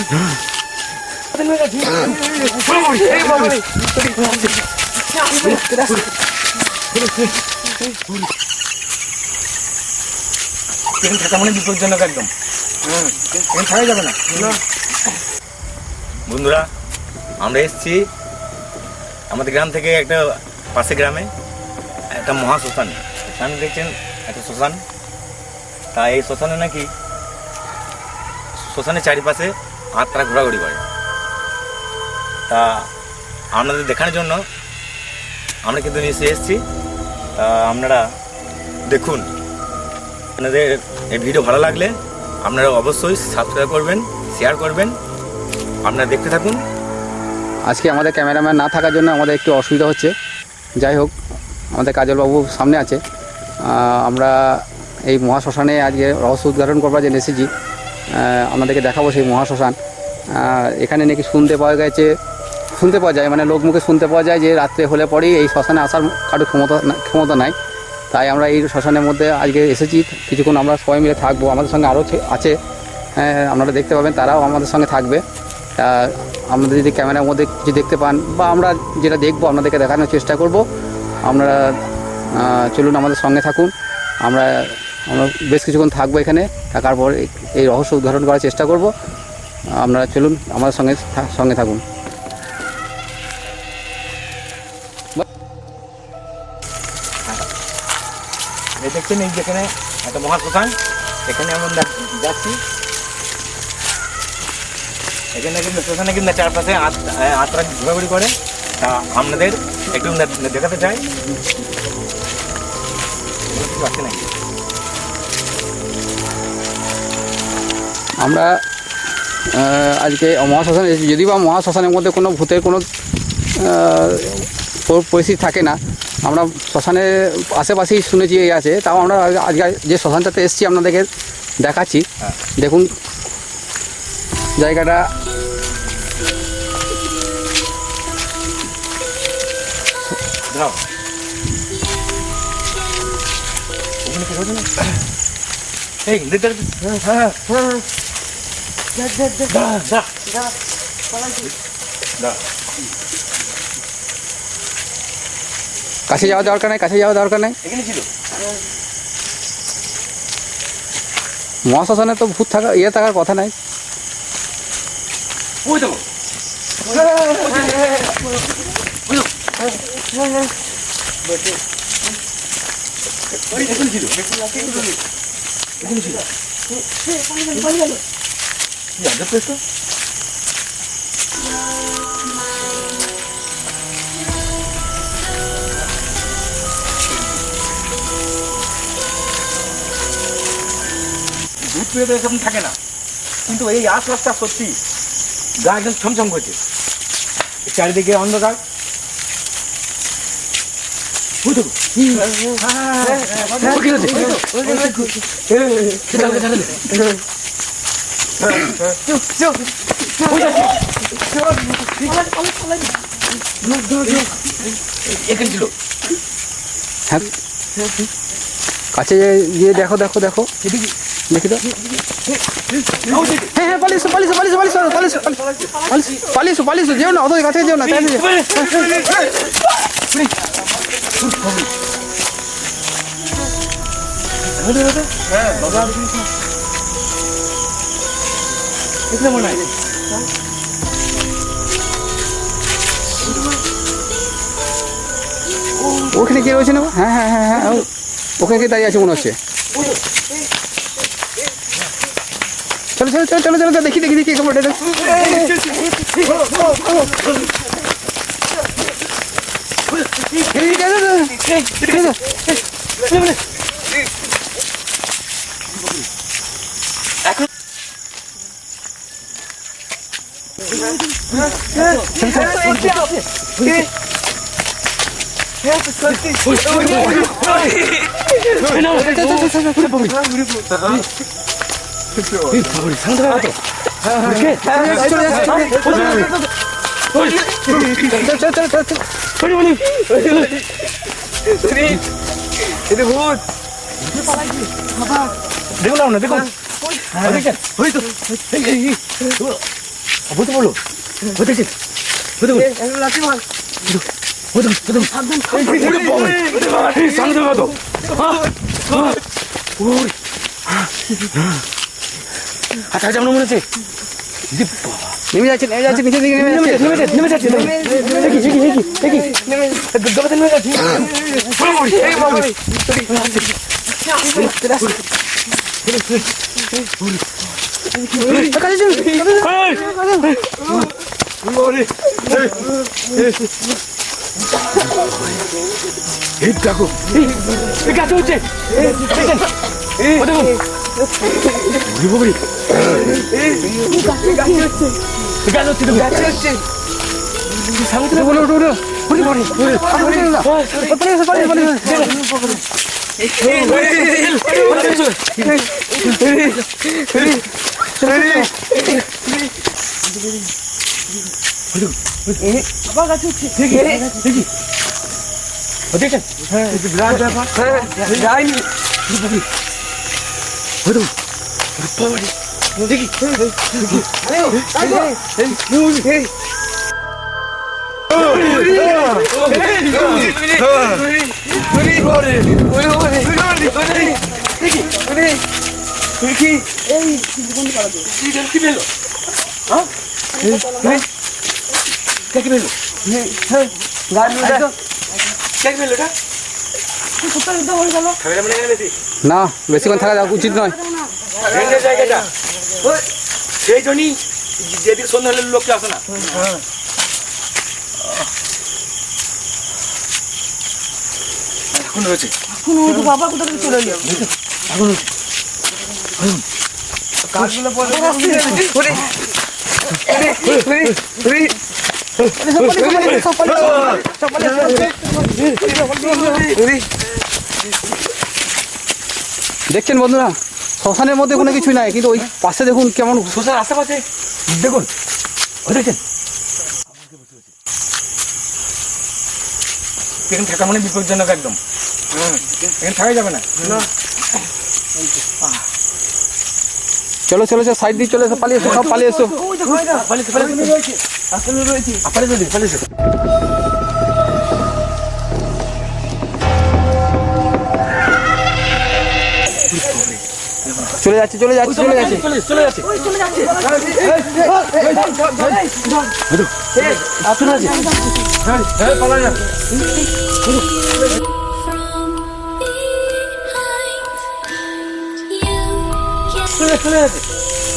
মানে বিপজ্জনক একদম, ছাড়া যাবে না। বন্ধুরা, আমরা এসেছি আমাদের গ্রাম থেকে একটা পাশে গ্রামে একটা মহা শ্মশান। শ্মশান দেখছেন, একটা শ্মশান। তা এই শ্মশানে নাকি শ্মশানের চারিপাশে আত্মারা ঘোরাঘুরি করে। তা আপনাদের দেখানোর জন্য আমরা কিন্তু নিচে এসেছি। তা আপনারা দেখুন। আপনাদের এই ভিডিও ভালো লাগলে আপনারা অবশ্যই সাবস্ক্রাইব করবেন, শেয়ার করবেন। আপনারা দেখতে থাকুন। আজকে আমাদের ক্যামেরাম্যান না থাকার জন্য আমাদের একটু অসুবিধা হচ্ছে। যাই হোক, আমাদের কাজলবাবু সামনে আছে। আমরা এই মহাশ্মশানে আজকে রহস্য উদ্ঘাটন করবার জন্য এসেছি। আপনাদেরকে দেখাবো সেই মহাশ্মশান। এখানে নাকি শুনতে পাওয়া যায়, মানে লোকমুখে শুনতে পাওয়া যায় যে রাত্রে হলে পরেই এই শ্মশানে আসার কারো ক্ষমতা নাই। তাই আমরা এই শ্মশানের মধ্যে আজকে এসেছি। কিছুক্ষণ আমরা সবাই মিলে থাকবো। আমাদের সঙ্গে আরও আছে, আপনারা দেখতে পাবেন, তারাও আমাদের সঙ্গে থাকবে। আপনাদের যদি ক্যামেরার মধ্যে কিছু দেখতে পান বা আমরা যেটা দেখবো আপনাদেরকে দেখানোর চেষ্টা করব। আপনারা চলুন, আমাদের সঙ্গে থাকুন। আমরা বেশ কিছুক্ষণ থাকবো এখানে। থাকার পর এই রহস্য উদ্ঘাটন করার চেষ্টা করব। আপনারা চলুন, আমাদের সঙ্গে থাকুন। দেখছেন এই যেখানে একটা মহাশ্মশান, এখানে আমরা যাচ্ছি। এখানে কিন্তু শ্মশানে কিন্তু চারপাশে আত্মারা ঘোরাঘুরি করে। তা আপনাদের একটু দেখাতে চাই। নাকি আমরা আজকে মহাশ্মশানে এসেছি। যদিও বা মহাশ্মশানের মধ্যে কোনো ভূতের কোনো পরিস্থিতি থাকে না। আমরা শ্মশানের আশেপাশেই শুনেছি এই আছে। তাও আমরা আজকে যে শ্মশানটাতে এসেছি আপনাদেরকে দেখাচ্ছি। দেখুন জায়গাটা। কাছে যাওয়া দরকার নাই, এখানে ছিল মহাশ্মশানে তো ভূত থাকার কথা নাই। ভূত পেয়ে এরকম থাকে না, কিন্তু এই আশপাশটা সত্যি গা একদম ছমছম করছে। চারিদিকে অন্ধকার। এখানে ছিল। কাছে গিয়ে দেখো দেখি তো। হ্যাঁ, পালিয়েছো, যেও না, অত কাছে যেও না। ওখানে কে রয়েছে না? হ্যাঁ, ওখানে কে দাঁড়িয়ে আছে মনে হচ্ছে। চলো দেখি দেখলাম না, দেখুন বুঝতে পারলো বুঝেছি বুঝতে আচ্ছা আচ্ছা আমার মনে হচ্ছে নেমে যাচ্ছে নিচের দিকে নেমে যাচ্ছে এই দেখো এই গাছ হচ্ছে না বেশিক্ষণ থাকা উচিত নয়। জায়গাটা সেই জন্যই যেদিকে সন্ধ্যা হলে লোককে আসে না। এখন রয়েছে বাবা কোথা থেকে চলে এলো কাজগুলো দেখছেন বন্ধুরা শ্মশানের মধ্যে কোনো কিছুই নাই, কিন্তু ওই পাশে দেখুন কেমন শ্মশান আশেপাশে দেখুন দেখছেন এখানে থাকা মানে বিপজ্জনক একদম। এখানে থাকা যাবে না। চলো চলো চলো সাইড দিয়ে চলে এসো, পালিয়ে এসো, সব পালিয়ে এসো। চলে যাচ্ছে চলে যাচ্ছে চলে যাচ্ছে চলে যাচ্ছে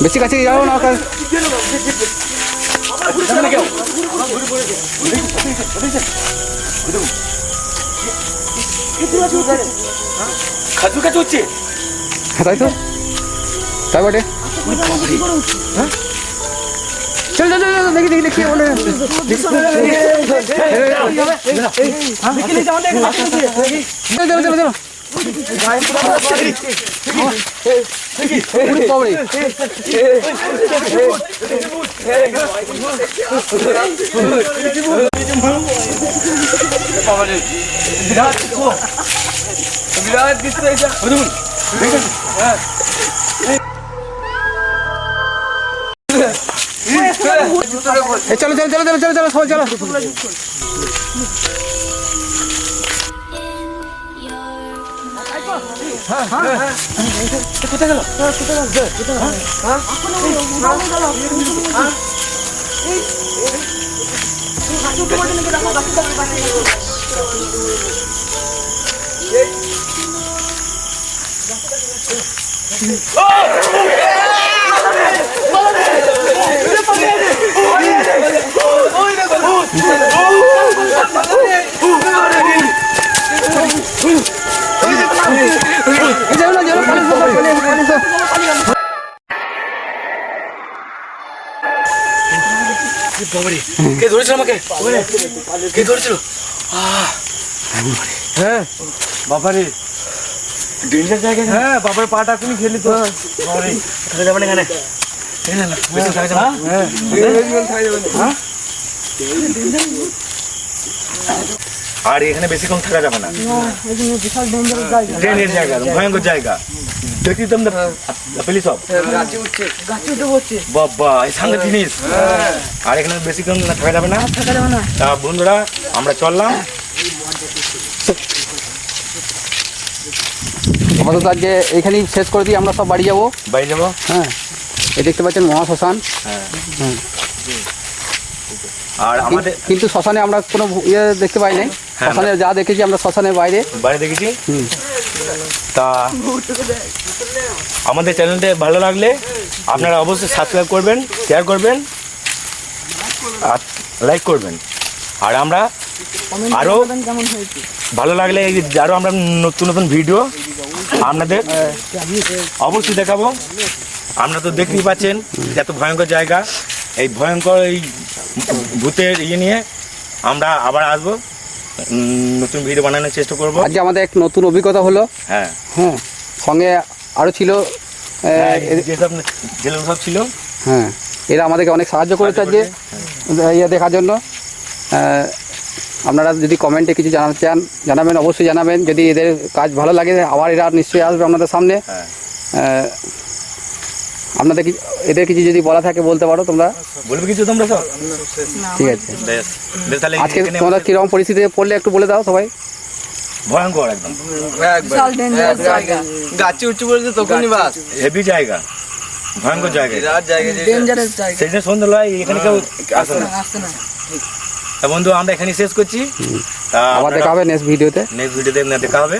বেশি কাছে যাও না খাজুর কাজ হচ্ছে তাই তো তাই বটে। চল চল চল দেখি দেখি দেখি বলে চলো চলো চলো বিরাট দৃশ্য এটা চলো চলো চলো চলো চলো চলো সবাই চলো। কোথায় গেল কে ধরেছিল আমাকে? কে ধরেছিল? হ্যাঁ বাবারে ডেঞ্জার জায়গা। হ্যাঁ বাবার পাটা তুমি খেলি তো বাবারে থাকা যাবে না এখানে। বেশি থাকা যাবে না। হ্যাঁ থাকা যাবে না। আর এখানে বেশিক্ষণ থাকা যাবে না, এখানে বিশাল ডেঞ্জারাস জায়গা। ট্রেনের জায়গা, ভয়ঙ্কর জায়গা। দেখি তো পুলিশ সব গাছে উঠে পড়ছে। বাবা এই সামনে জিনিস। আর এখানে বেশিক্ষণ থাকা যাবে না। থাকা যাবে না। তা বন্ধুরা আমরা চললাম। আপাতত আজকে এখানেই শেষ করে দিই, আমরা সব বাড়ি যাবো। বাড়ি যাবো। হ্যাঁ, এই দেখতে পাচ্ছেন মহাশ্মশান। হ্যাঁ। হুম। আর আমাদের কিন্তু শ্মশানে আমরা কোনো ইয়ে দেখতে পাই নাই। শ্মশানে যা দেখেছি আমরা শ্মশানের বাইরে। বাইরে দেখেছি। হুম। তা আমাদের চ্যানেলটা ভালো লাগলে আপনারা অবশ্যই সাবস্ক্রাইব করবেন, শেয়ার করবেন আর লাইক করবেন। আর আমরা আরও কেমন হয়েছে? ভালো লাগলে এই আরও আমরা নতুন নতুন ভিডিও আপনাদের অবশ্যই দেখাবো। আপনারা তো দেখতেই পাচ্ছেন এত ভয়ঙ্কর জায়গা। এই ভয়ঙ্কর এই ভূতের ইয়ে নিয়ে আমরা আবার আসবো, নতুন ভিডিও বানানোর চেষ্টা করব। আজকে আমাদের এক নতুন অভিজ্ঞতা হলো। হ্যাঁ, হ্যাঁ, সঙ্গে আরও ছিল। যেসব জেলেরা সব ছিল, হ্যাঁ, এরা আমাদেরকে অনেক সাহায্য করেছে আজকে ইয়ে দেখার জন্য। আপনারা যদি কমেন্টে কিছু জানাতে চান জানাবেন, অবশ্যই জানাবেন। যদি এদের কাজ ভালো লাগে আবার এরা নিশ্চয়ই আসবে আপনাদের সামনে। হ্যাঁ। আপনাদের এদের কিছু যদি বলা থাকে বলতে পারো তোমরা। বলবে কিছু তোমরা সব? ঠিক আছে, বেশ বেশ, তাহলে আজকে এখানে তোমরা কীরকম পরিস্থিতিতে পড়লে একটু বলে দাও সবাই। ভয়ঙ্কর একদম বিশাল ডেঞ্জারাস জায়গা। গাছে উঠে পড়েছে তখনই বাস হেভি জায়গা, ভয়ঙ্কর জায়গা, বিরাট জায়গা ডেঞ্জারাস জায়গা। সেই জন্য সন্ধ্যাবেলায় এখানে কেউ আসে না। আসছে না। তা বন্ধু আমরা এখানে শেষ করছি। তা আবার দেখা হবে নেক্সট ভিডিওতে। নেক্সট ভিডিওতে দেখা হবে।